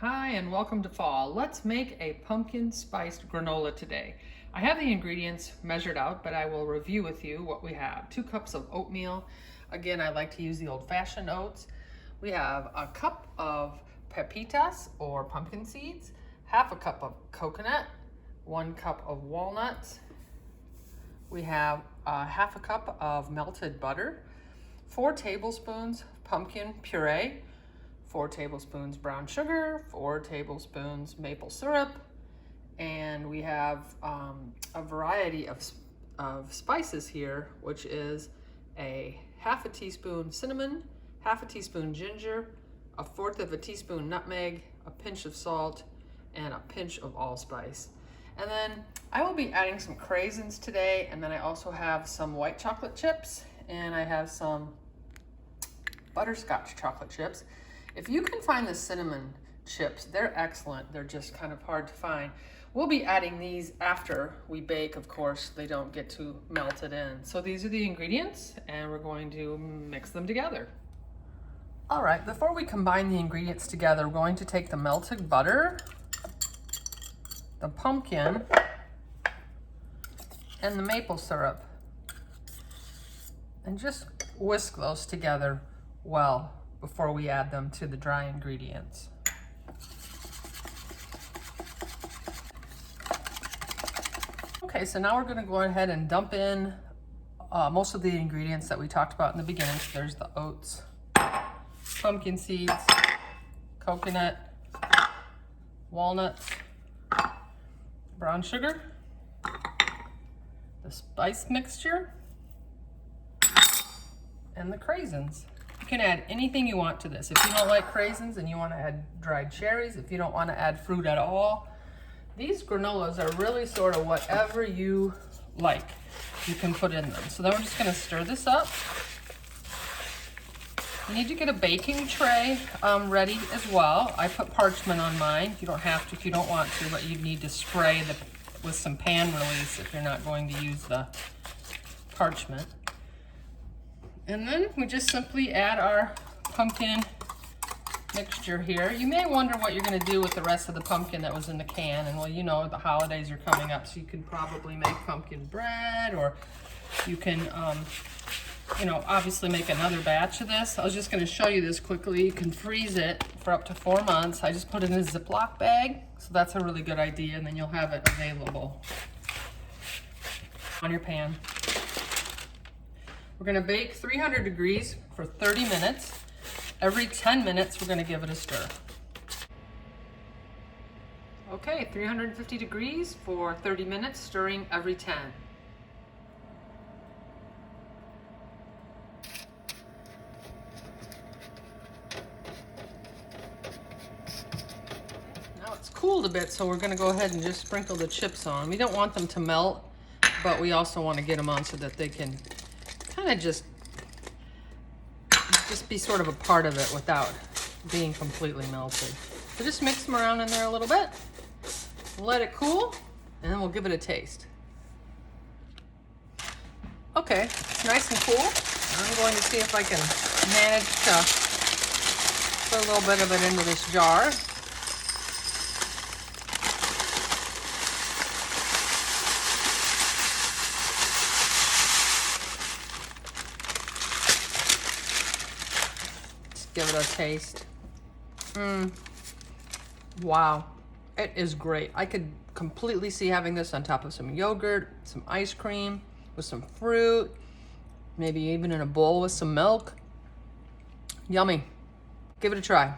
Hi and welcome to fall. Let's make a pumpkin spiced granola today. I have the ingredients measured out, but I will review with you what we have. 2 cups of oatmeal. Again, I like to use the old-fashioned oats. We have a cup of pepitas or pumpkin seeds, half a cup of coconut, 1 cup of walnuts. We have half a cup of melted butter, 4 tablespoons pumpkin puree, 4 tablespoons brown sugar, 4 tablespoons maple syrup, and we have a variety of spices here, which is a half a teaspoon cinnamon, half a teaspoon ginger, 1/4 of a teaspoon nutmeg, a pinch of salt, and a pinch of allspice. And then I will be adding some craisins today, and then I also have some white chocolate chips, and I have some butterscotch chocolate chips. If you can find the cinnamon chips, they're excellent. They're just kind of hard to find. We'll be adding these after we bake, of course. They don't get too melted in. So these are the ingredients, and we're going to mix them together. All right, before we combine the ingredients together, we're going to take the melted butter, the pumpkin, and the maple syrup, and just whisk those together well before we add them to the dry ingredients. Okay, so now we're going to go ahead and dump in most of the ingredients that we talked about in the beginning. So there's the oats, pumpkin seeds, coconut, walnuts, brown sugar, the spice mixture, and the craisins. You can add anything you want to this. If you don't like craisins and you want to add dried cherries, if you don't want to add fruit at all, these granolas are really sort of whatever you like, you can put in them. So then we're just going to stir this up. You need to get a baking tray ready as well. I put parchment on mine. You don't have to if you don't want to, but you need to spray with some pan release if you're not going to use the parchment. And then we just simply add our pumpkin mixture here. You may wonder what you're going to do with the rest of the pumpkin that was in the can. And well, you know, the holidays are coming up, so you can probably make pumpkin bread, or you can, you know, obviously make another batch of this. I was just going to show you this quickly. You can freeze it for up to 4 months. I just put it in a Ziploc bag, so that's a really good idea, and then you'll have it available on your pan. We're going to bake 300 degrees for 30 minutes. Every 10 minutes, we're going to give it a stir. Okay, 350 degrees for 30 minutes, stirring every 10. Now it's cooled a bit, so we're going to go ahead and just sprinkle the chips on. We don't want them to melt, but we also want to get them on so that they can kind of just be sort of a part of it without being completely melted. So just mix them around in there a little bit, let it cool, and then we'll give it a taste. Okay, it's nice and cool. I'm going to see if I can manage to put a little bit of it into this jar. Give it a taste. Wow, it is great. I could completely see having this on top of some yogurt, some ice cream, with some fruit, maybe even in a bowl with some milk. Yummy. Give it a try.